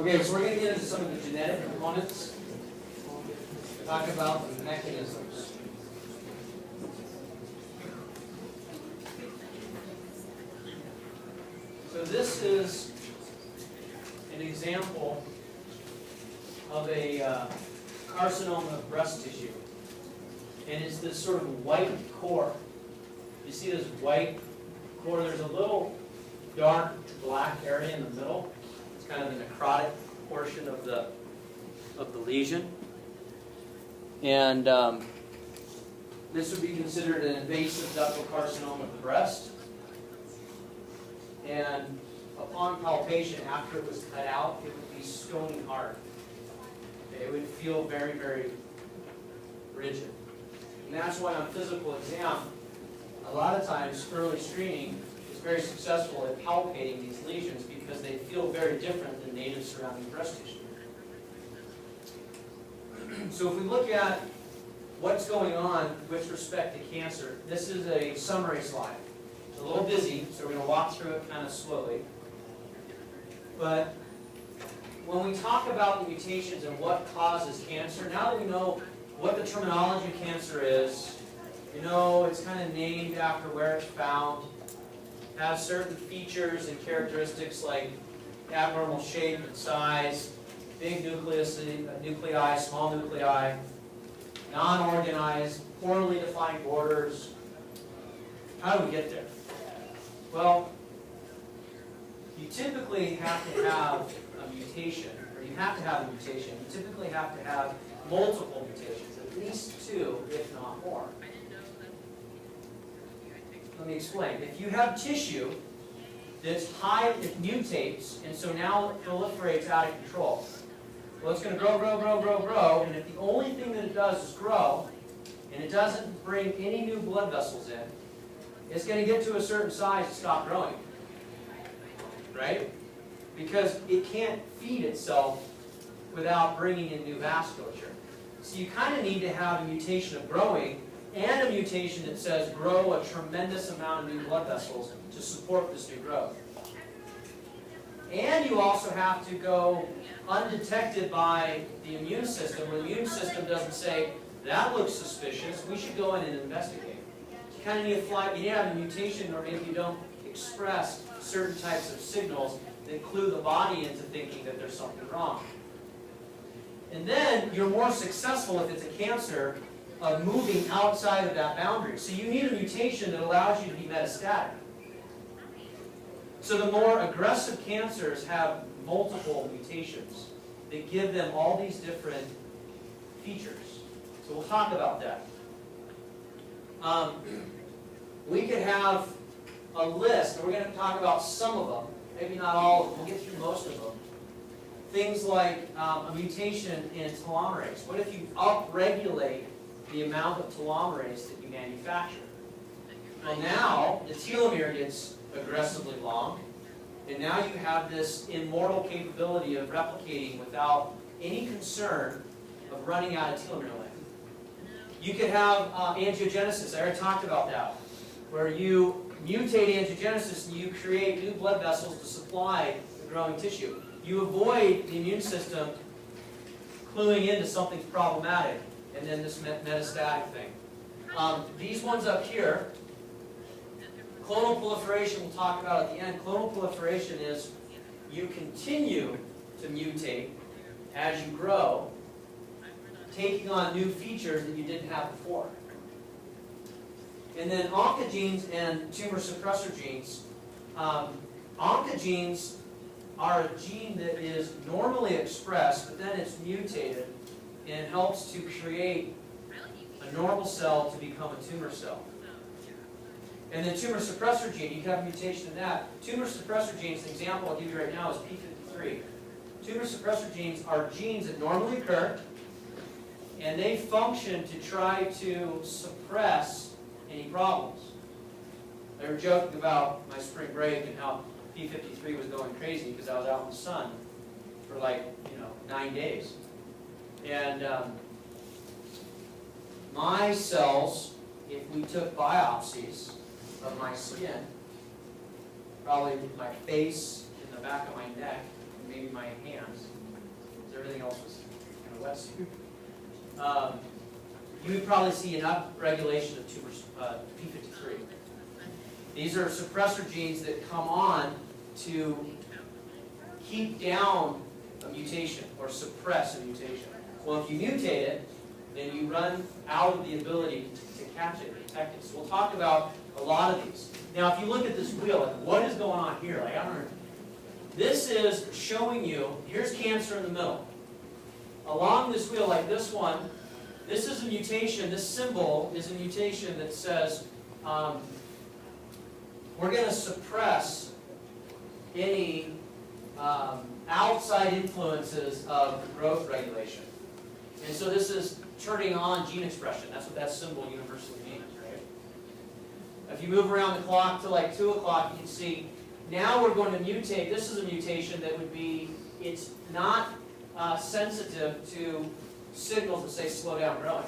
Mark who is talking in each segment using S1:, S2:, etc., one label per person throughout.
S1: Okay, so we're going to get into some of the genetic components. Talk about the mechanisms. So this is an example of a carcinoma of breast tissue. And it's this sort of white core. You see this white core? There's a little dark black area in the middle. It's kind of the necrotic portion of the lesion. And this would be considered an invasive ductal carcinoma of the breast. And upon palpation, after it was cut out, it would be stony hard. It would feel very, very rigid. And that's why on physical exam, a lot of times early screening is very successful at palpating these lesions because they feel very different than native surrounding breast tissue. So if we look at what's going on with respect to cancer, this is a summary slide. It's a little busy, so we're going to walk through it kind of slowly. But when we talk about the mutations and what causes cancer, now that we know what the terminology of cancer is, you know it's kind of named after where it's found, has certain features and characteristics like abnormal shape and size, big nuclei, small nuclei, non-organized, poorly defined borders. How do we get there? Well, you typically have to have a mutation, or you have to have a mutation. You typically have to have multiple mutations, at least 2, if not more. Let me explain. If you have tissue that's high, it mutates, and so now it proliferates out of control. Well, it's going to grow, and if the only thing that it does is grow, and it doesn't bring any new blood vessels in, it's going to get to a certain size and stop growing. Right? Because it can't feed itself without bringing in new vasculature. So you kind of need to have a mutation of growing and a mutation that says grow a tremendous amount of new blood vessels to support this new growth. And you also have to go undetected by the immune system. When the immune system doesn't say, that looks suspicious, we should go in and investigate. You kind of need to have a mutation, or maybe you don't express certain types of signals that clue the body into thinking that there's something wrong. And then you're more successful if it's a cancer of moving outside of that boundary. So you need a mutation that allows you to be metastatic. So the more aggressive cancers have multiple mutations that give them all these different features. So we'll talk about that. We could have a list, and we're going to talk about some of them, maybe not all of them, we'll get through most of them. Things like a mutation in telomerase. What if you upregulate the amount of telomerase that you manufacture? Well, now the telomere gets aggressively long, and now you have this immortal capability of replicating without any concern of running out of telomere length. You could have angiogenesis. I already talked about that, where you mutate angiogenesis and you create new blood vessels to supply the growing tissue. You avoid the immune system cluing into something's problematic, and then this metastatic thing. These ones up here, clonal proliferation we'll talk about at the end. Clonal proliferation is you continue to mutate as you grow, taking on new features that you didn't have before. And then oncogenes and tumor suppressor genes. Oncogenes are a gene that is normally expressed, but then it's mutated and helps to create a normal cell to become a tumor cell. And then tumor suppressor gene, you can have a mutation in that. Tumor suppressor genes, the example I'll give you right now is P53. Tumor suppressor genes are genes that normally occur, and they function to try to suppress any problems. They were joking about my spring break and how P53 was going crazy because I was out in the sun for 9 days. And my cells, if we took biopsies of my skin, probably my face and the back of my neck, maybe my hands, because everything else was kind of wetsuit, you would probably see an upregulation of tumor P53. These are suppressor genes that come on to keep down a mutation or suppress a mutation. Well, if you mutate it, then you run out of the ability to catch it, detect it. So we'll talk about a lot of these. Now, if you look at this wheel, like, what is going on here? Like, I don't know. This is showing you, here's cancer in the middle. Along this wheel, like this one, this is a mutation, this symbol is a mutation that says we're going to suppress any outside influences of growth regulation. And so this is turning on gene expression. That's what that symbol universally means, right? If you move around the clock to like 2 o'clock, you can see now we're going to mutate. This is a mutation that would be, it's not sensitive to signals that say slow down growing.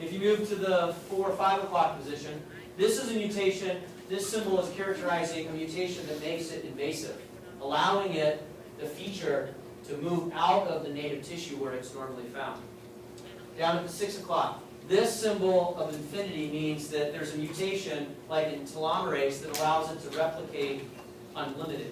S1: If you move to the 4 or 5 o'clock position, this is a mutation. This symbol is characterizing a mutation that makes it invasive, allowing it, the feature, to move out of the native tissue where it's normally found. Down at the 6 o'clock, this symbol of infinity means that there's a mutation, like in telomerase, that allows it to replicate unlimitedly.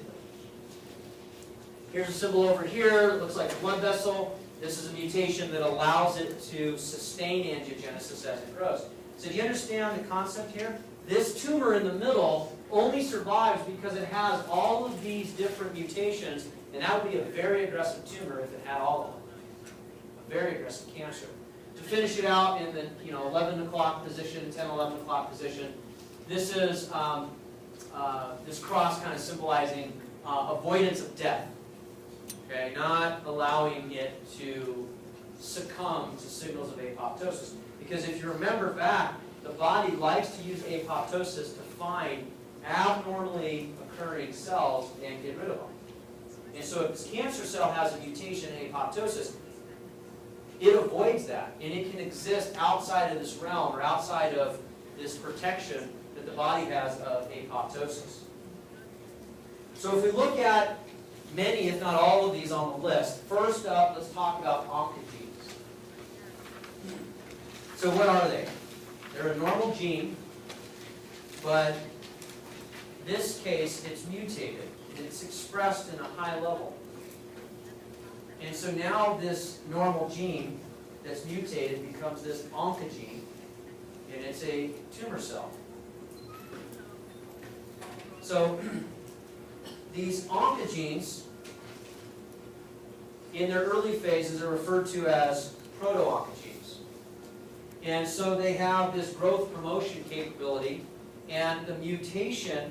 S1: Here's a symbol over here. It looks like a blood vessel. This is a mutation that allows it to sustain angiogenesis as it grows. So do you understand the concept here? This tumor in the middle only survives because it has all of these different mutations, and that would be a very aggressive tumor if it had all of them. A very aggressive cancer. To finish it out in the 11 o'clock position, 10, 11 o'clock position, this is this cross kind of symbolizing avoidance of death. Okay, not allowing it to succumb to signals of apoptosis. Because if you remember back, the body likes to use apoptosis to find abnormally occurring cells and get rid of them. And so if this cancer cell has a mutation in apoptosis, it avoids that. And it can exist outside of this realm or outside of this protection that the body has of apoptosis. So if we look at many, if not all of these on the list, first up, let's talk about oncogenes. So what are they? They're a normal gene, but in this case, it's mutated. And it's expressed in a high level. And so now this normal gene that's mutated becomes this oncogene, and it's a tumor cell. So these oncogenes, in their early phases, are referred to as proto-oncogenes. And so they have this growth promotion capability, and the mutation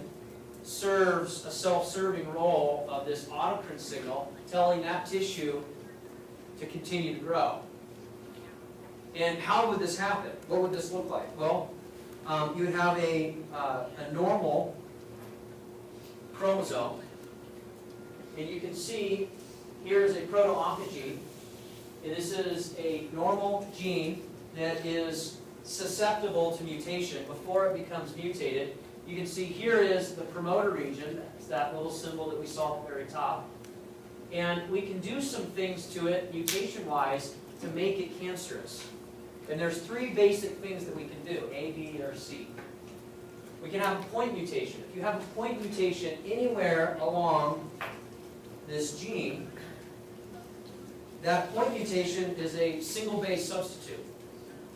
S1: serves a self-serving role of this autocrine signal, telling that tissue to continue to grow. And how would this happen? What would this look like? Well, you would have a normal chromosome, and you can see here's a proto-oncogene, and this is a normal gene that is susceptible to mutation before it becomes mutated. You can see here is the promoter region. It's that little symbol that we saw at the very top. And we can do some things to it, mutation-wise, to make it cancerous. And there's 3 basic things that we can do, A, B, or C. We can have a point mutation. If you have a point mutation anywhere along this gene, that point mutation is a single base substitute.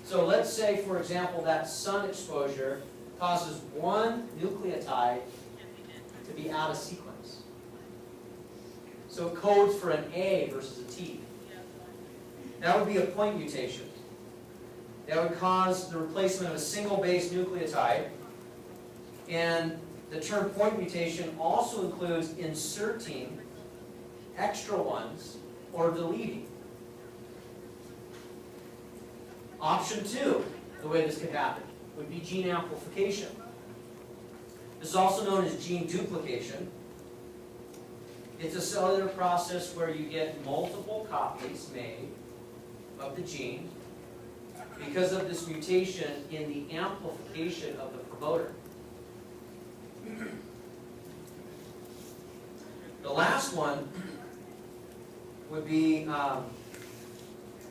S1: So let's say, for example, that sun exposure causes one nucleotide to be out of sequence. So it codes for an A versus a T. That would be a point mutation. That would cause the replacement of a single base nucleotide. And the term point mutation also includes inserting extra ones or deleting. Option 2, the way this could happen, would be gene amplification. This is also known as gene duplication. It's a cellular process where you get multiple copies made of the gene because of this mutation in the amplification of the promoter. The last one would be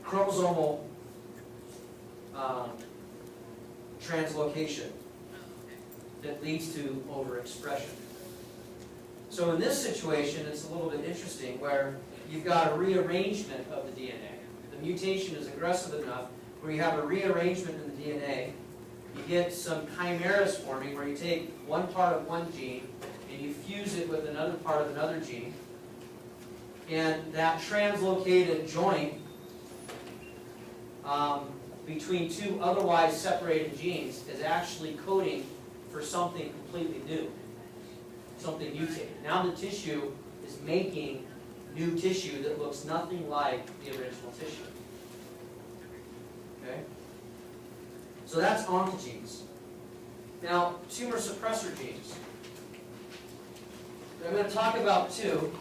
S1: chromosomal translocation that leads to overexpression. So in this situation, it's a little bit interesting where you've got a rearrangement of the DNA. The mutation is aggressive enough where you have a rearrangement in the DNA. You get some chimeras forming where you take one part of one gene and you fuse it with another part of another gene. And that translocated joint between two otherwise separated genes is actually coding for something completely new, something mutated. Now the tissue is making new tissue that looks nothing like the original tissue. Okay? So that's oncogenes. Now, tumor suppressor genes. I'm going to talk about two.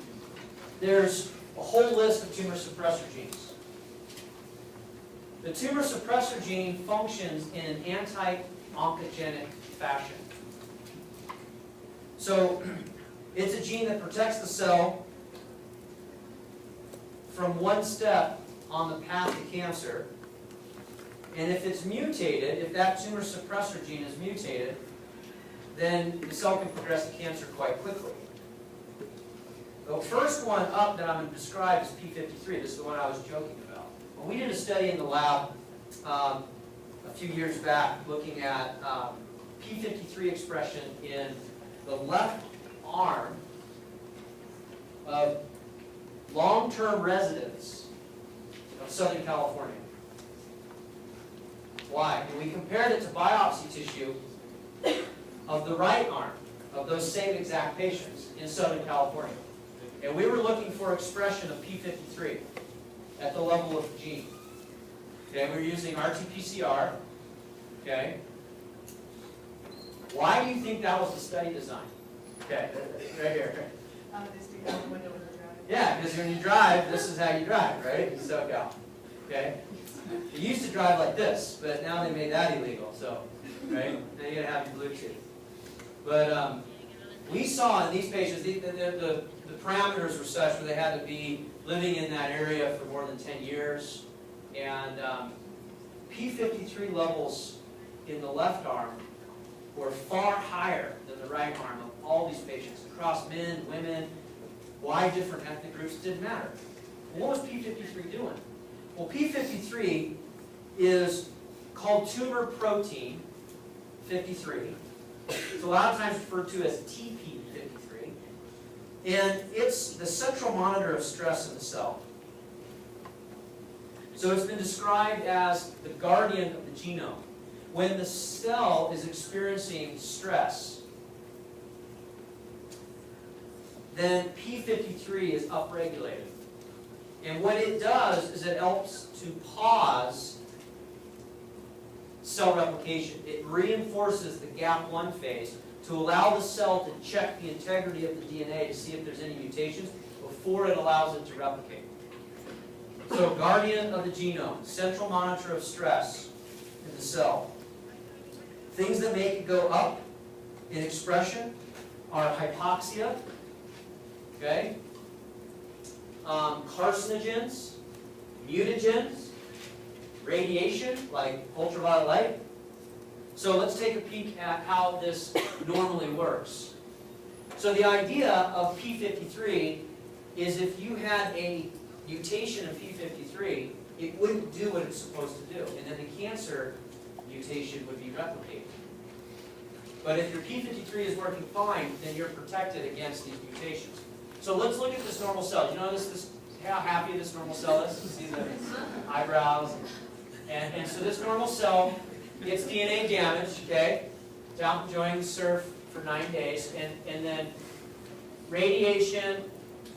S1: There's a whole list of tumor suppressor genes. The tumor suppressor gene functions in an anti-oncogenic fashion. So it's a gene that protects the cell from one step on the path to cancer. And if it's mutated, if that tumor suppressor gene is mutated, then the cell can progress to cancer quite quickly. The first one up that I'm going to describe is P53. This is the one I was joking about. Well, we did a study in the lab a few years back looking at P53 expression in the left arm of long-term residents of Southern California. Why? And we compared it to biopsy tissue of the right arm of those same exact patients in Southern California. And we were looking for expression of P53 at the level of the gene. Okay, we were using RT-PCR. Okay. Why do you think that was the study design? Okay, right here. Yeah, because when you drive, this is how you drive, right? You soak out. Okay? You used to drive like this, but now they made that illegal, so, right? Now you gotta have your Bluetooth. But we saw in these patients, the parameters were such where they had to be living in that area for more than 10 years. And P53 levels in the left arm were far higher than the right arm of all these patients. Across men, women, wide different ethnic groups, didn't matter. What was P53 doing? Well, P53 is called tumor protein 53. It's a lot of times referred to as TP53. And it's the central monitor of stress in the cell. So it's been described as the guardian of the genome. When the cell is experiencing stress, then P53 is upregulated. And what it does is it helps to pause cell replication. It reinforces the gap 1 phase to allow the cell to check the integrity of the DNA to see if there's any mutations before it allows it to replicate. So guardian of the genome, central monitor of stress in the cell. Things that make it go up in expression are hypoxia, okay? Carcinogens, mutagens, radiation, like ultraviolet light. So let's take a peek at how this normally works. So the idea of P53 is if you had a mutation of P53, it wouldn't do what it's supposed to do, and then the cancer mutation would be replicated. But if your P53 is working fine, then you're protected against these mutations. So let's look at this normal cell. Do you notice how happy this normal cell is? You see the eyebrows. And so this normal cell gets DNA damage, okay? It's out enjoying the surf for 9 days. And then radiation,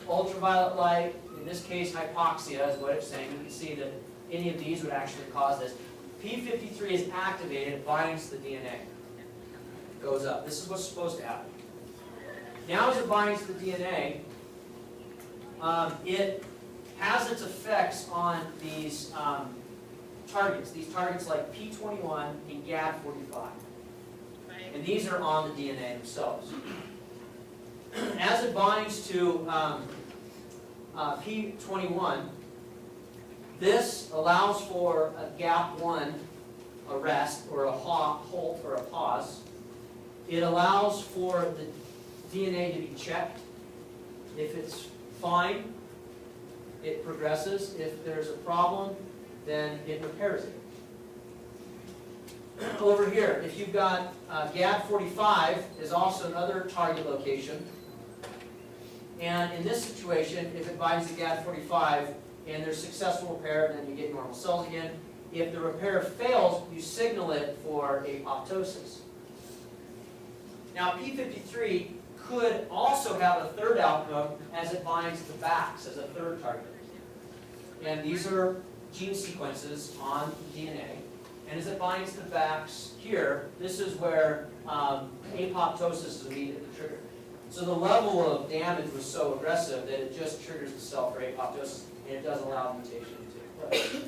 S1: ultraviolet light, in this case hypoxia is what it's saying. You can see that any of these would actually cause this. P53 is activated, it binds the DNA. It goes up. This is what's supposed to happen. Now as it binds the DNA, it has its effects on these targets like P21 and GAD45. And these are on the DNA themselves. as it binds to P21, this allows for a gap1 arrest, or a halt, or a pause. It allows for the DNA to be checked. If it's fine, it progresses. If there's a problem, then it repairs it. Over here, if you've got GAD45 is also another target location. And in this situation, if it binds to GAD45 and there's successful repair, then you get normal cells again. If the repair fails, you signal it for apoptosis. Now, P53 could also have a third outcome as it binds to VAX as a third target. And these are gene sequences on DNA. And as it binds to VAX here, this is where apoptosis is immediately triggered. So the level of damage was so aggressive that it just triggers the cell for apoptosis, and it doesn't allow mutation to take place.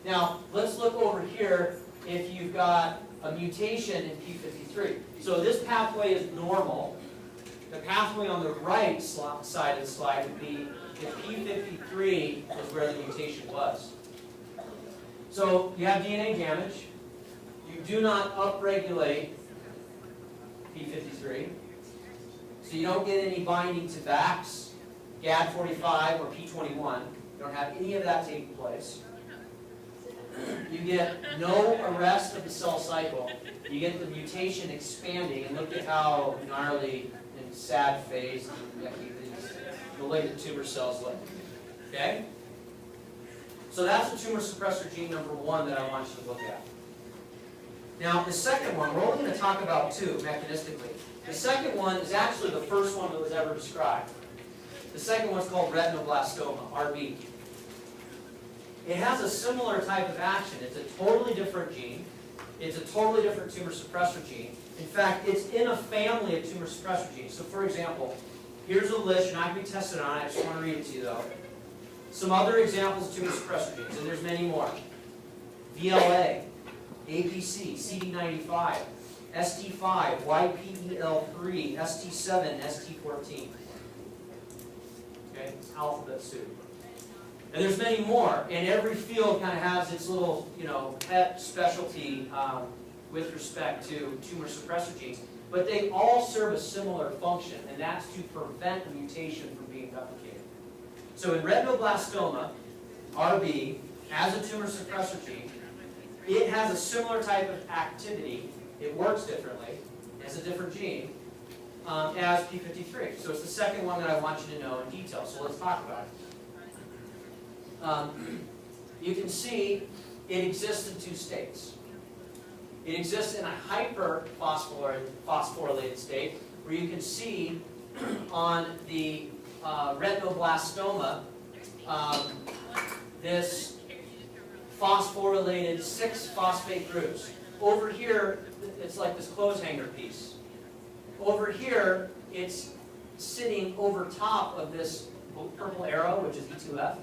S1: Now, let's look over here if you've got a mutation in P53. So this pathway is normal. The pathway on the right side of the slide would be if P53 is where the mutation was. So you have DNA damage. You do not upregulate P53. So you don't get any binding to VAX, GAD45, or P21. You don't have any of that taking place. You get no arrest of the cell cycle. You get the mutation expanding, and look at how gnarly and sad phase these malignant tumor cells look. Okay? So that's the tumor suppressor gene number 1 that I want you to look at. Now, the second one, we're only going to talk about 2 mechanistically. The second one is actually the first one that was ever described. The second one's called retinoblastoma, RB. It has a similar type of action. It's a totally different gene. It's a totally different tumor suppressor gene. In fact, it's in a family of tumor suppressor genes. So for example, here's a list. You're not going to be tested on it. I just want to read it to you though. Some other examples of tumor suppressor genes, and there's many more. VLA, APC, CD95, ST5, YPEL3, ST7, ST14. Okay, it's alphabet soup. And there's many more, and every field kind of has its little, pet specialty with respect to tumor suppressor genes. But they all serve a similar function, and that's to prevent the mutation from being replicated. So in retinoblastoma, RB, as a tumor suppressor gene, it has a similar type of activity. It works differently. It has a different gene as P53. So it's the second one that I want you to know in detail. So let's talk about it. You can see it exists in 2 states. It exists in a hyperphosphorylated state, where you can see on the retinoblastoma this phosphorylated 6 phosphate groups. Over here, it's like this clothes hanger piece. Over here, it's sitting over top of this purple arrow, which is E2F.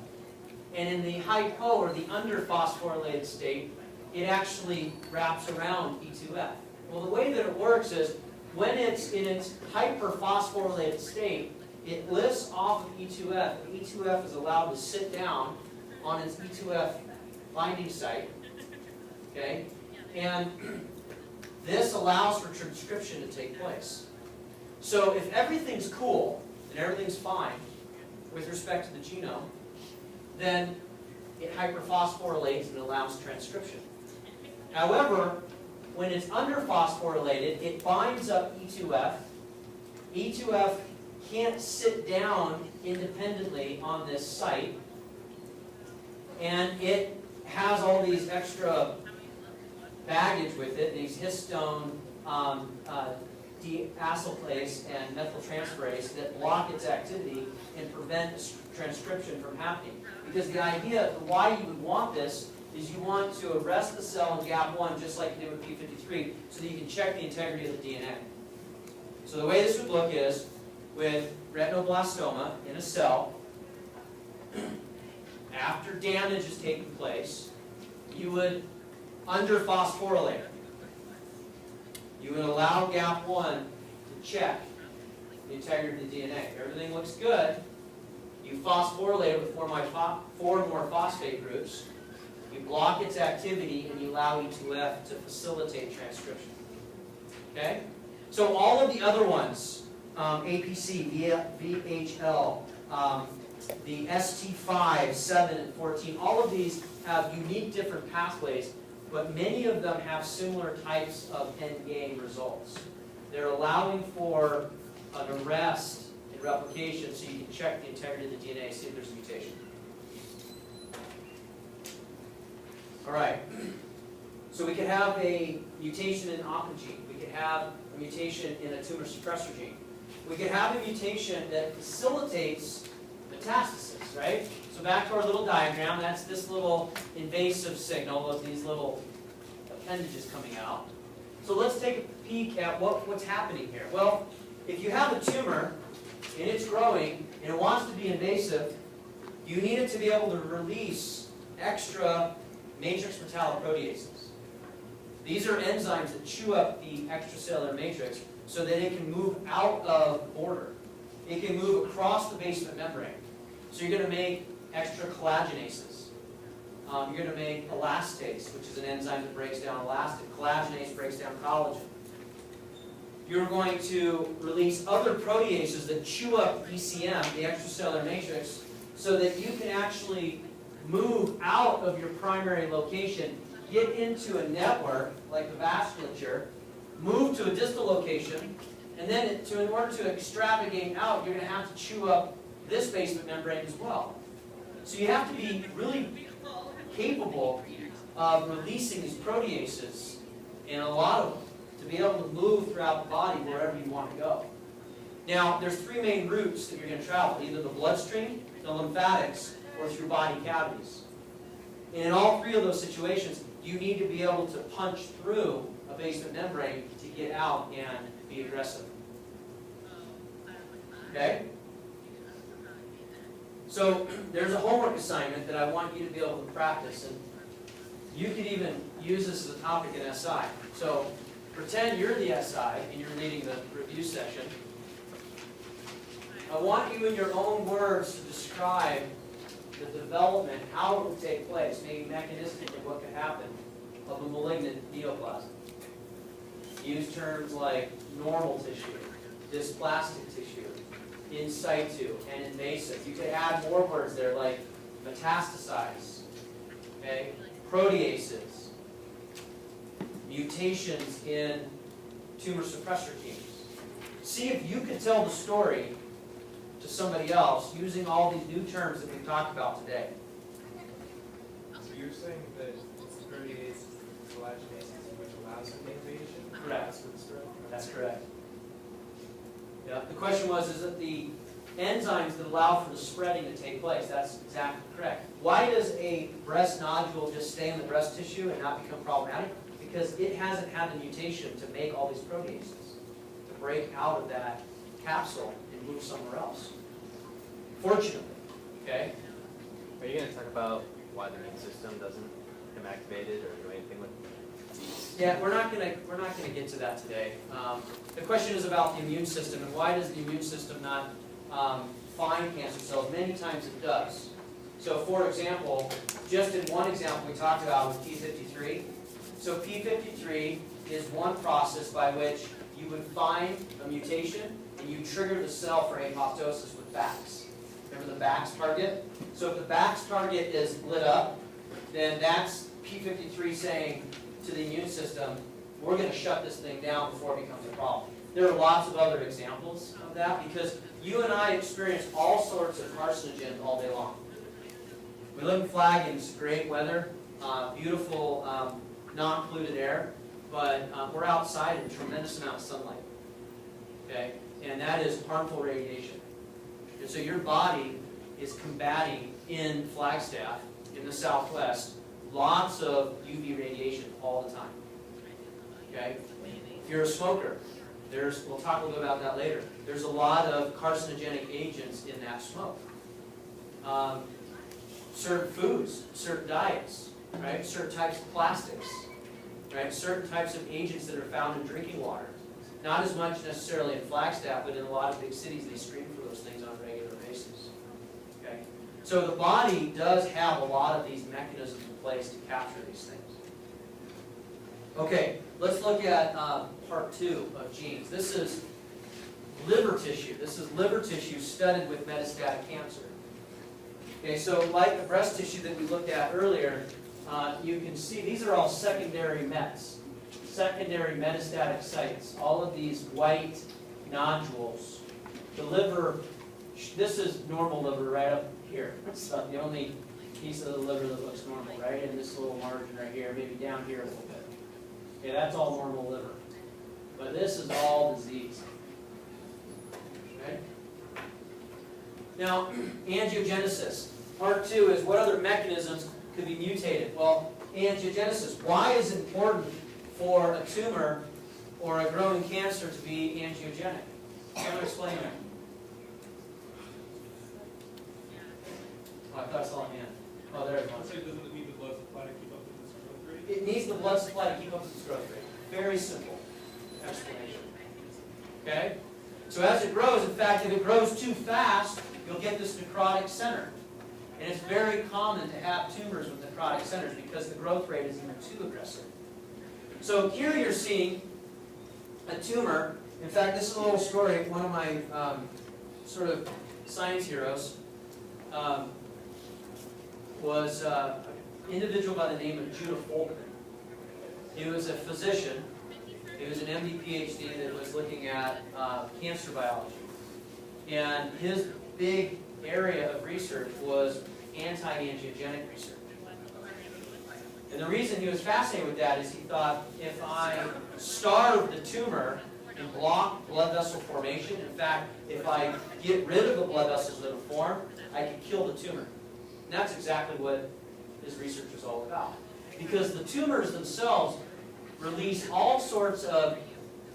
S1: And in the hypo, or the underphosphorylated state, it actually wraps around E2F. Well, the way that it works is, when it's in its hyperphosphorylated state, it lifts off of E2F, and E2F is allowed to sit down on its E2F binding site. Okay? And this allows for transcription to take place. So if everything's cool, and everything's fine with respect to the genome, then it hyperphosphorylates and allows transcription. However, when it's underphosphorylated, it binds up E2F. E2F can't sit down independently on this site, and it has all these extra baggage with it, these histone deacylase and methyltransferase that block its activity and prevent transcription from happening. Because the idea, why you would want this, is you want to arrest the cell in GAP1 just like you did with P53, so that you can check the integrity of the DNA. So the way this would look is, with retinoblastoma in a cell, after damage has taken place, you would underphosphorylate. You would allow GAP1 to check the integrity of the DNA. If everything looks good, you phosphorylate it with four more phosphate groups, you block its activity, and you allow E2F to facilitate transcription. Okay? So all of the other ones, APC, VHL, the ST5, 7, and 14, all of these have unique different pathways, but many of them have similar types of endgame results. They're allowing for an arrest in replication so you can check the integrity of the DNA, see if there's a mutation. All right. So we could have a mutation in oncogene. We could have a mutation in a tumor suppressor gene. We could have a mutation that facilitates metastasis, right? So back to our little diagram, that's this little invasive signal of these little appendages coming out. So let's take a peek at what's happening here. Well, if you have a tumor and it's growing and it wants to be invasive, you need it to be able to release extra matrix metalloproteases. These are enzymes that chew up the extracellular matrix so that it can move out of the border. It can move across the basement membrane. So you're going to make extra collagenases. You're going to make elastase, which is an enzyme that breaks down elastin. Collagenase breaks down collagen. You're going to release other proteases that chew up ECM, the extracellular matrix, so that you can actually move out of your primary location, get into a network like the vasculature, move to a distal location, and then in order to extravagate out, you're going to have to chew up this basement membrane as well. So you have to be really capable of releasing these proteases, and a lot of them, to be able to move throughout the body wherever you want to go. Now, there's three main routes that you're going to travel, either the bloodstream, the lymphatics, or through body cavities. And in all three of those situations, you need to be able to punch through a basement membrane to get out and be aggressive. Okay? So there's a homework assignment that I want you to be able to practice, and you could even use this as a topic in SI. So pretend you're the SI and you're leading the review session. I want you in your own words to describe the development, how it would take place, maybe mechanistically what could happen, of a malignant neoplasm. Use terms like normal tissue, dysplastic tissue, in situ, and invasive. You could add more words there like metastasize, okay? Proteases, mutations in tumor suppressor genes. See if you can tell the story to somebody else using all these new terms that we've talked about today.
S2: So you're saying that protease is the collagenase which allows for the invasion?
S1: Correct.
S2: For the spread?
S1: That's correct. Yeah. The question was, is it the enzymes that allow for the spreading to take place? That's exactly correct. Why does a breast nodule just stay in the breast tissue and not become problematic? Because it hasn't had the mutation to make all these proteases, to break out of that capsule and move somewhere else. Fortunately, okay?
S3: Are you going to talk about why the immune system doesn't become activated or do anything with these?
S1: Yeah, we're not going to get to that today. The question is about the immune system and why does the immune system not find cancer cells? Many times it does. So, for example, just in one example we talked about with P53. So P53 is one process by which you would find a mutation and you trigger the cell for apoptosis with BAX. Remember the BAX target? So if the BAX target is lit up, then that's P53 saying to the immune system, we're going to shut this thing down before it becomes a problem. There are lots of other examples of that because you and I experience all sorts of carcinogens all day long. We live in Flagons, great weather, beautiful non-polluted air, but we're outside in a tremendous amount of sunlight. Okay? And that is harmful radiation. And so your body is combating in Flagstaff, in the Southwest, lots of UV radiation all the time. Okay? If you're a smoker, we'll talk a little bit about that later. There's a lot of carcinogenic agents in that smoke. Certain foods, certain diets, right? Certain types of plastics, right? Certain types of agents that are found in drinking water. Not as much necessarily in Flagstaff, but in a lot of big cities, they screen for those things on a regular basis. Okay? So the body does have a lot of these mechanisms in place to capture these things. Okay, let's look at part 2 of genes. This is liver tissue. This is liver tissue studied with metastatic cancer. Okay, so like the breast tissue that we looked at earlier, you can see these are all secondary mets, secondary metastatic sites. All of these white nodules. The liver, this is normal liver right up here. It's the only piece of the liver that looks normal, right? And this little margin right here, maybe down here a little bit. Okay, that's all normal liver. But this is all disease. Okay? Now, angiogenesis. Part 2 is what other mechanisms could be mutated? Well, angiogenesis. Why is it important for a tumor or a growing cancer to be angiogenic? Can you explain that? Oh, I thought I saw a hand. Oh, there it was.
S4: So doesn't it need the blood supply to keep up with this growth rate?
S1: It needs the blood supply to keep up with its growth rate. Very simple explanation. Okay? So as it grows, in fact, if it grows too fast, you'll get this necrotic center. And it's very common to have tumors with necrotic centers because the growth rate is even too aggressive. So here you're seeing a tumor. In fact, this is a little story. One of my sort of science heroes was an individual by the name of Judah Folkman. He was a physician. He was an MD Ph.D. that was looking at cancer biology. And his big area of research was anti-angiogenic research. And the reason he was fascinated with that is he thought, if I starve the tumor and block blood vessel formation, in fact, if I get rid of the blood vessels that have formed, I can kill the tumor. And that's exactly what his research was all about. Because the tumors themselves release all sorts of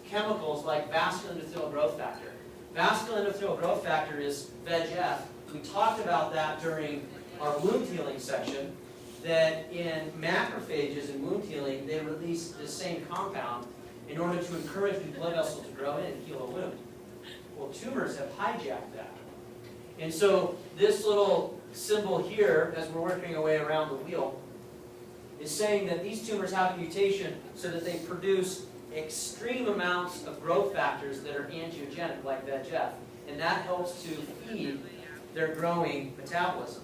S1: chemicals like vascular endothelial growth factor. Vascular endothelial growth factor is VEGF. We talked about that during our wound healing section, that in macrophages in wound healing, they release the same compound in order to encourage the blood vessel to grow in and heal a wound. Well, tumors have hijacked that. And so this little symbol here, as we're working our way around the wheel, is saying that these tumors have a mutation so that they produce extreme amounts of growth factors that are angiogenic, like VEGF. And that helps to feed their growing metabolism.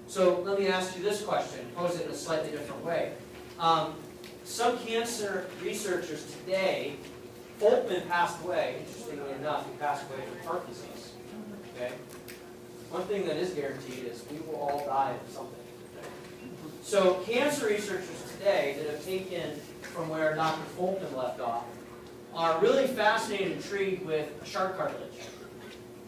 S1: So let me ask you this question, pose it in a slightly different way. Some cancer researchers today, Folkman passed away, interestingly enough, he passed away from heart disease. Okay? One thing that is guaranteed is we will all die of something. So cancer researchers today that have taken from where Dr. Folkman left off are really fascinated and intrigued with shark cartilage.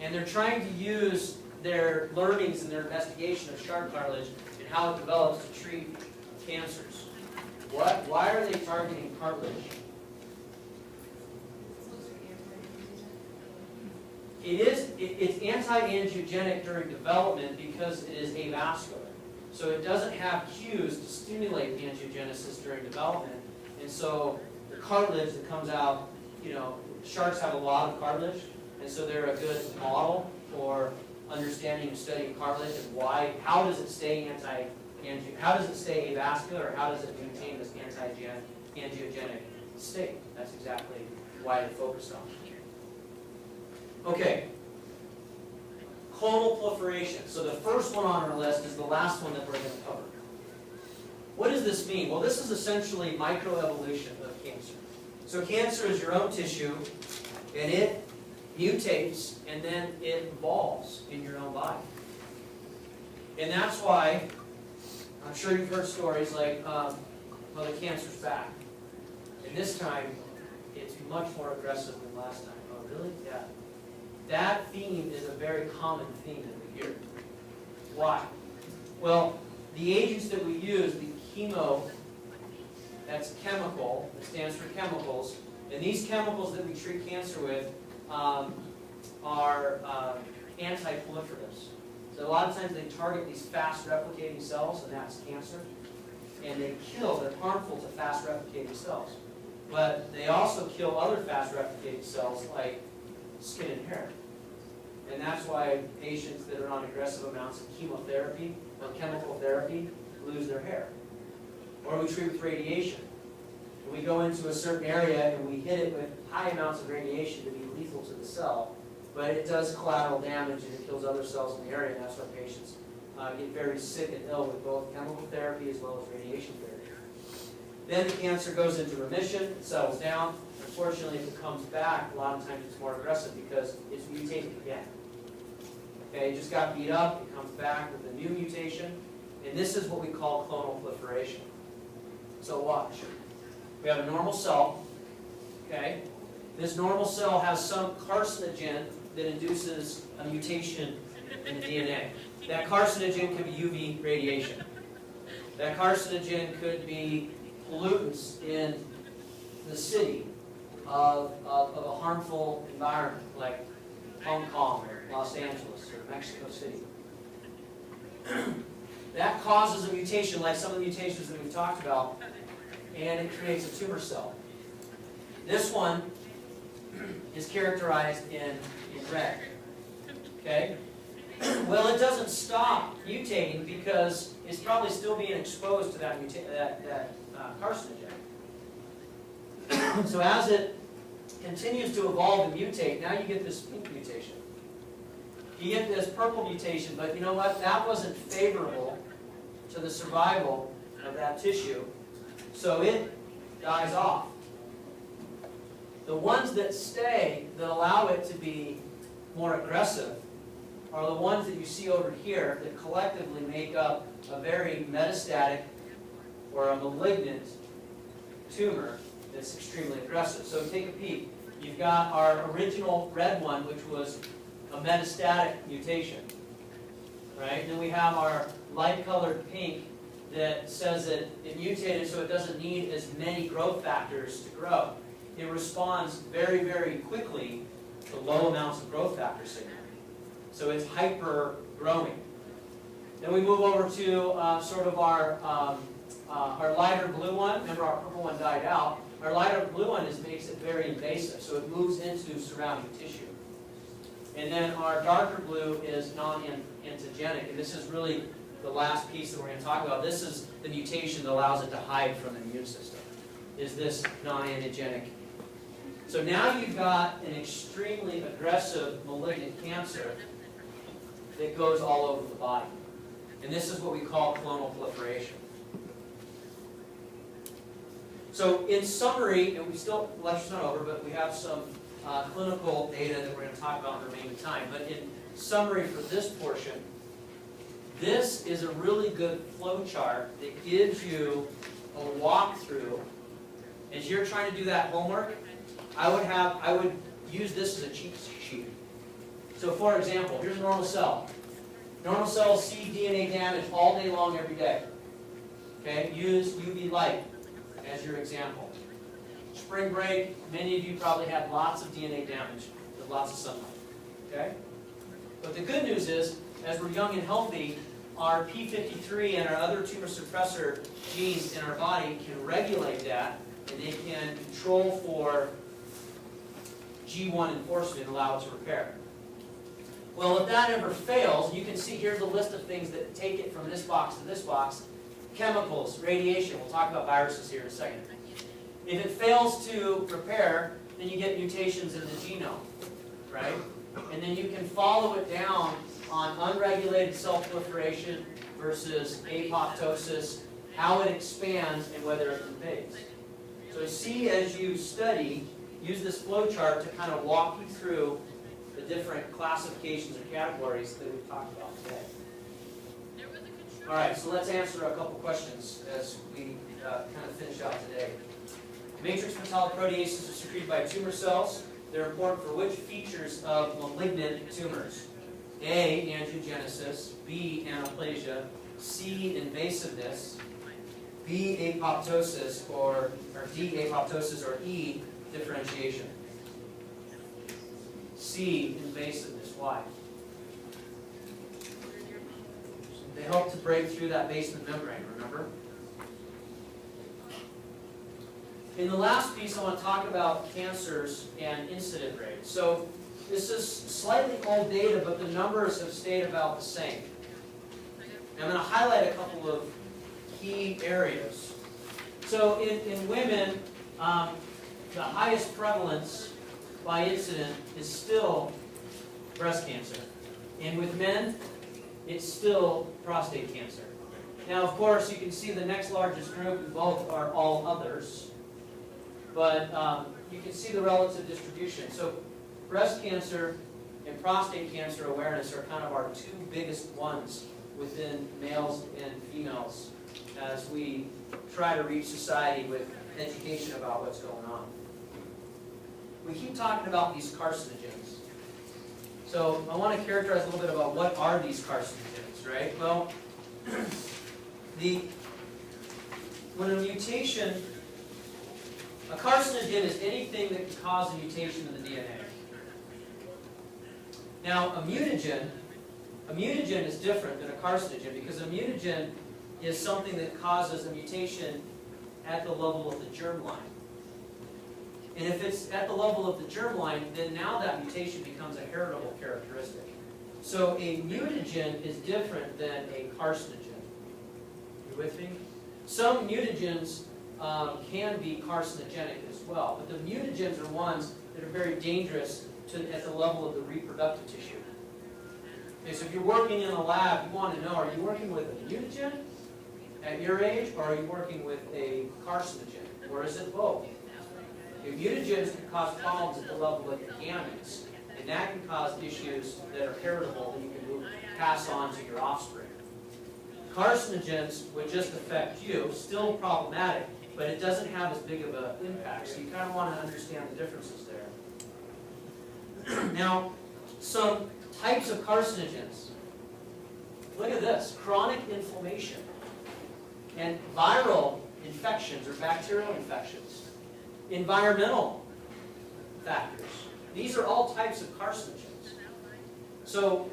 S1: And they're trying to use their learnings and their investigation of shark cartilage and how it develops to treat cancers. Why are they targeting cartilage? It's anti-angiogenic during development because it is avascular. So it doesn't have cues to stimulate angiogenesis during development. And so the cartilage that comes out, sharks have a lot of cartilage, and so they're a good model for understanding and studying cartilage and how does it stay how does it stay avascular, or how does it maintain this anti-angiogenic state? That's exactly why they're focused on. Okay. Clonal proliferation. So the first one on our list is the last one that we're going to cover. What does this mean? Well, this is essentially microevolution of cancer. So cancer is your own tissue, and it mutates, and then it evolves in your own body. And that's why, I'm sure you've heard stories like, well, the cancer's back. And this time, it's much more aggressive than last time. Oh, really? Yeah. That theme is a very common theme that we hear. Why? Well, the agents that we use, the chemo, that's chemical, that stands for chemicals, and these chemicals that we treat cancer with are anti-proliferatives. So a lot of times they target these fast replicating cells, and that's cancer, and they're harmful to fast replicating cells. but they also kill other fast replicating cells like skin and hair. And that's why patients that are on aggressive amounts of chemotherapy or chemical therapy lose their hair. Or we treat with radiation. And we go into a certain area and we hit it with high amounts of radiation to be lethal to the cell, but it does collateral damage and it kills other cells in the area, and that's why patients get very sick and ill with both chemical therapy as well as radiation therapy. Then the cancer goes into remission, it settles down. Unfortunately, if it comes back, a lot of times it's more aggressive because it's mutated again. Okay, it just got beat up, it comes back with a new mutation, and this is what we call clonal proliferation. So watch. We have a normal cell, okay? This normal cell has some carcinogen that induces a mutation in the DNA. That carcinogen could be UV radiation. That carcinogen could be pollutants in the city of a harmful environment like Hong Kong or Los Angeles or Mexico City. That causes a mutation like some of the mutations that we've talked about, and it creates a tumor cell. This one is characterized in red. Okay? Well, it doesn't stop mutating because it's probably still being exposed to that carcinogen. So as it continues to evolve and mutate, now you get this pink mutation. You get this purple mutation, but you know what? That wasn't favorable to the survival of that tissue, so it dies off. The ones that stay, that allow it to be more aggressive, are the ones that you see over here that collectively make up a very metastatic or a malignant tumor that's extremely aggressive. So take a peek. You've got our original red one, which was a metastatic mutation, right? And then we have our light-colored pink that says that it mutated so it doesn't need as many growth factors to grow. It responds very, very quickly to low amounts of growth factor signal. So it's hyper-growing. Then we move over to sort of our lighter blue one. Remember, our purple one died out. Our lighter blue one makes it very invasive, so it moves into surrounding tissue. And then our darker blue is non-antigenic, and this is really the last piece that we're going to talk about. This is the mutation that allows it to hide from the immune system, is this non-antigenic. So now you've got an extremely aggressive malignant cancer that goes all over the body. And this is what we call clonal proliferation. So in summary, and we still, the lecture's not over, but we have some clinical data that we're going to talk about in the remaining time. But in summary for this portion, this is a really good flow chart that gives you a walkthrough. As you're trying to do that homework, I would use this as a cheat sheet. So for example, here's a normal cell. Normal cells see DNA damage all day long, every day. Okay, use UV light as your example. Spring break, many of you probably had lots of DNA damage with lots of sunlight. Okay? But the good news is, as we're young and healthy, our P53 and our other tumor suppressor genes in our body can regulate that, and they can control for G1 enforcement and allow it to repair. Well, if that ever fails, you can see here's a list of things that take it from this box to this box. Chemicals, radiation, we'll talk about viruses here in a second. If it fails to repair, then you get mutations in the genome, right? And then you can follow it down on unregulated cell proliferation versus apoptosis, how it expands, and whether it invades. So see, as you study, use this flow chart to kind of walk you through the different classifications or categories that we've talked about today. All right, so let's answer a couple questions as we kind of finish out today. Matrix metalloproteases are secreted by tumor cells. They're important for which features of malignant tumors? A, angiogenesis, B, anaplasia, C, invasiveness, B, apoptosis, or D, apoptosis, or E, differentiation. C, invasiveness. Why? They help to break through that basement membrane, remember? In the last piece, I want to talk about cancers and incident rates. So this is slightly old data, but the numbers have stayed about the same. I'm going to highlight a couple of key areas. So in women, the highest prevalence by incident is still breast cancer. And with men, it's still prostate cancer. Now, of course, you can see the next largest group in both are all others. But you can see the relative distribution. So breast cancer and prostate cancer awareness are kind of our two biggest ones within males and females as we try to reach society with education about what's going on. We keep talking about these carcinogens. So I want to characterize a little bit about what are these carcinogens, right? Well, when a mutation, a carcinogen is anything that can cause a mutation in the DNA. Now, a mutagen is different than a carcinogen because a mutagen is something that causes a mutation at the level of the germline. And if it's at the level of the germline, then now that mutation becomes a heritable characteristic. So a mutagen is different than a carcinogen. You with me? Some mutagens can be carcinogenic as well, but the mutagens are ones that are very dangerous at the level of the reproductive tissue. Okay, so if you're working in a lab, you want to know, are you working with a mutagen at your age, or are you working with a carcinogen, or is it both? Okay, mutagens can cause problems at the level of your gametes, and that can cause issues that are heritable that you can pass on to your offspring. Carcinogens would just affect you, still problematic, but it doesn't have as big of an impact, so you kind of want to understand the differences there. Now, some types of carcinogens. Look at this, chronic inflammation and viral infections or bacterial infections, environmental factors. These are all types of carcinogens. So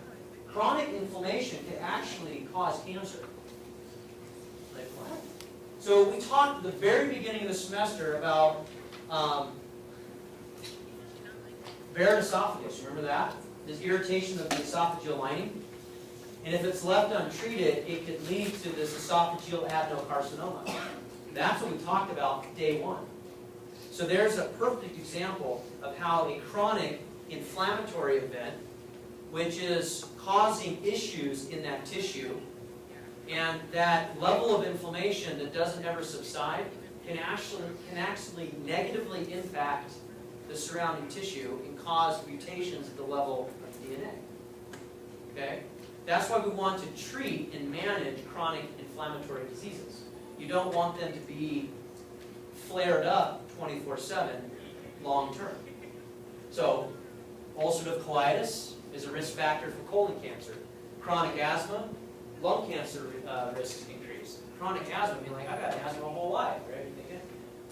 S1: chronic inflammation can actually cause cancer. Like what? So we talked at the very beginning of the semester about Barrett esophagus. Remember that? This irritation of the esophageal lining. And if it's left untreated, it could lead to this esophageal adenocarcinoma. That's what we talked about day one. So there's a perfect example of how a chronic inflammatory event, which is causing issues in that tissue, and that level of inflammation that doesn't ever subside can actually negatively impact the surrounding tissue and cause mutations at the level of DNA. Okay? That's why we want to treat and manage chronic inflammatory diseases. You don't want them to be flared up 24/7 long term. So, ulcerative colitis is a risk factor for colon cancer. Chronic asthma, lung cancer risks increase. Chronic asthma, I mean, like, I've had asthma my whole life, right? You're thinking,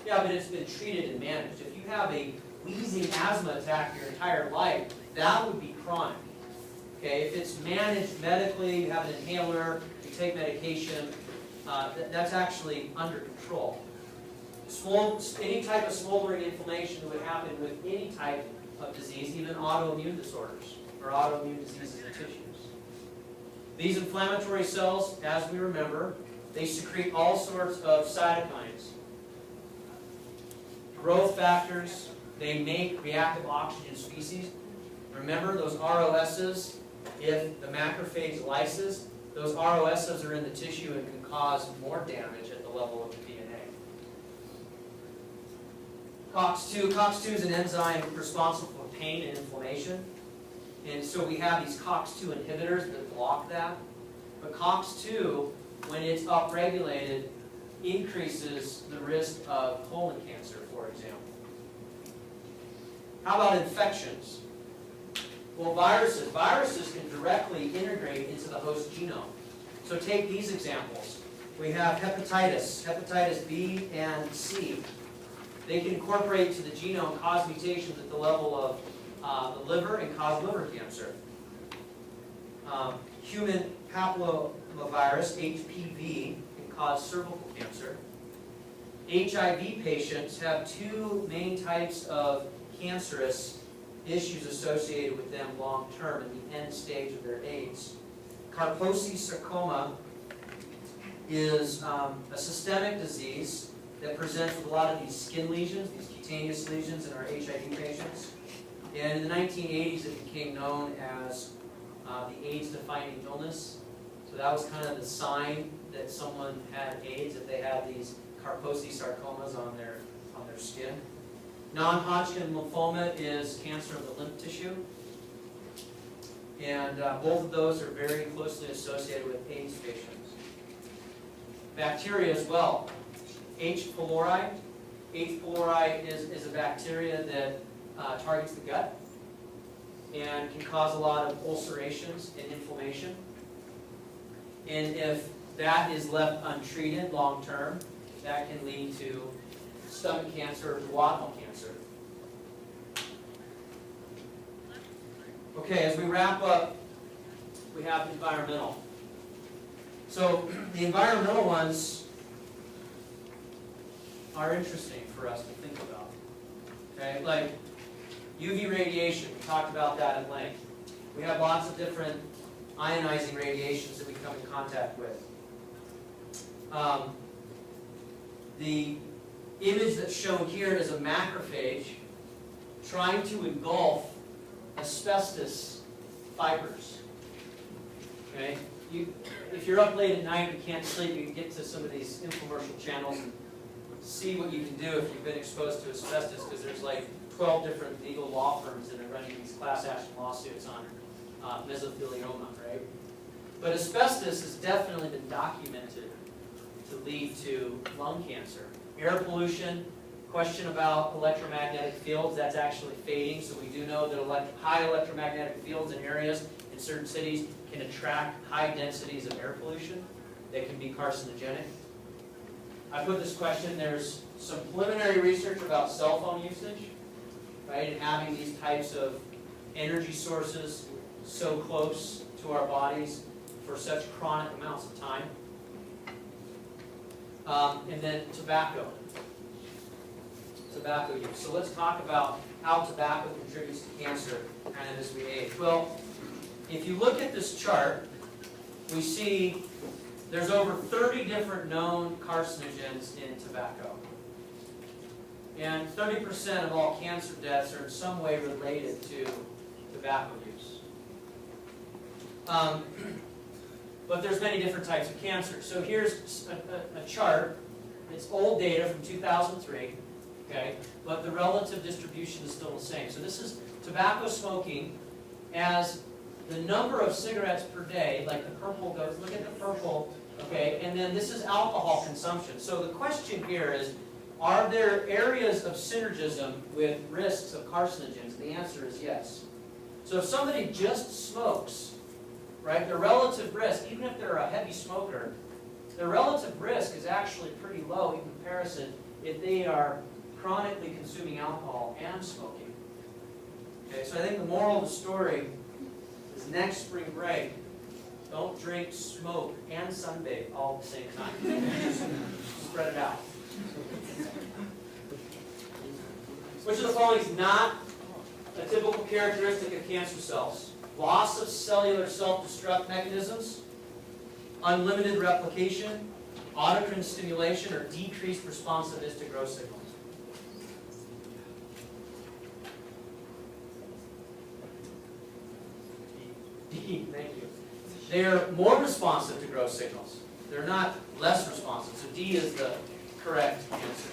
S1: yeah, but it's been treated and managed. If you have a wheezing asthma attack your entire life, that would be chronic. Okay, if it's managed medically, you have an inhaler, you take medication, that's actually under control. Any type of smoldering inflammation that would happen with any type of disease, even autoimmune disorders or autoimmune diseases in tissues. These inflammatory cells, as we remember, they secrete all sorts of cytokines, growth factors, they make reactive oxygen species. Remember those ROSs, if the macrophage lyses, those ROSs are in the tissue and can cause more damage at the level of the DNA. COX-2 is an enzyme responsible for pain and inflammation. And so we have these COX-2 inhibitors that block that. But COX-2, when it's upregulated, increases the risk of colon cancer, for example. How about infections? Well, viruses. Viruses can directly integrate into the host genome. So take these examples. We have hepatitis B and C. They can incorporate to the genome, cause mutations at the level of the liver and cause liver cancer. Human papillomavirus, HPV, can cause cervical cancer. HIV patients have two main types of cancerous issues associated with them long term in the end stage of their AIDS. Kaposi sarcoma is a systemic disease that presents with a lot of these skin lesions, these cutaneous lesions in our HIV patients. And in the 1980s, it became known as the AIDS-defining illness. So that was kind of the sign that someone had AIDS, if they had these Kaposi sarcomas on their skin. Non-Hodgkin lymphoma is cancer of the lymph tissue. And both of those are very closely associated with AIDS patients. Bacteria as well. H. pylori. H. pylori is a bacteria that targets the gut and can cause a lot of ulcerations and inflammation. And if that is left untreated long term, that can lead to stomach cancer or duodenal cancer. Okay, as we wrap up, we have environmental. So the environmental ones are interesting for us to think about. Okay, like UV radiation, we talked about that at length. We have lots of different ionizing radiations that we come in contact with. The image that's shown here is a macrophage trying to engulf asbestos fibers. Okay? If you're up late at night and you can't sleep, you can get to some of these infomercial channels and see what you can do if you've been exposed to asbestos, because there's like 12 different legal law firms that are running these class action lawsuits on mesothelioma, right? But asbestos has definitely been documented to lead to lung cancer. Air pollution, question about electromagnetic fields, that's actually fading, so we do know that high electromagnetic fields in areas in certain cities can attract high densities of air pollution that can be carcinogenic. I put this question, there's some preliminary research about cell phone usage, right, and having these types of energy sources so close to our bodies for such chronic amounts of time. And then tobacco use. So let's talk about how tobacco contributes to cancer kind of as we age. Well, if you look at this chart, we see there's over 30 different known carcinogens in tobacco. And 30% of all cancer deaths are in some way related to tobacco use. But there's many different types of cancer. So here's a chart. It's old data from 2003, okay? But the relative distribution is still the same. So this is tobacco smoking as the number of cigarettes per day, like the purple goes, look at the purple, okay? And then this is alcohol consumption. So the question here is, are there areas of synergism with risks of carcinogens? The answer is yes. So if somebody just smokes, right, their relative risk, even if they're a heavy smoker, their relative risk is actually pretty low in comparison if they are chronically consuming alcohol and smoking. Okay, so I think the moral of the story is next spring break, don't drink, smoke, and sunbathe all at the same time. Spread it out. Which of the following is not a typical characteristic of cancer cells? Loss of cellular self-destruct mechanisms, unlimited replication, autocrine stimulation, or decreased responsiveness to growth signals. D, thank you. They are more responsive to growth signals. They're not less responsive. So D is the correct answer.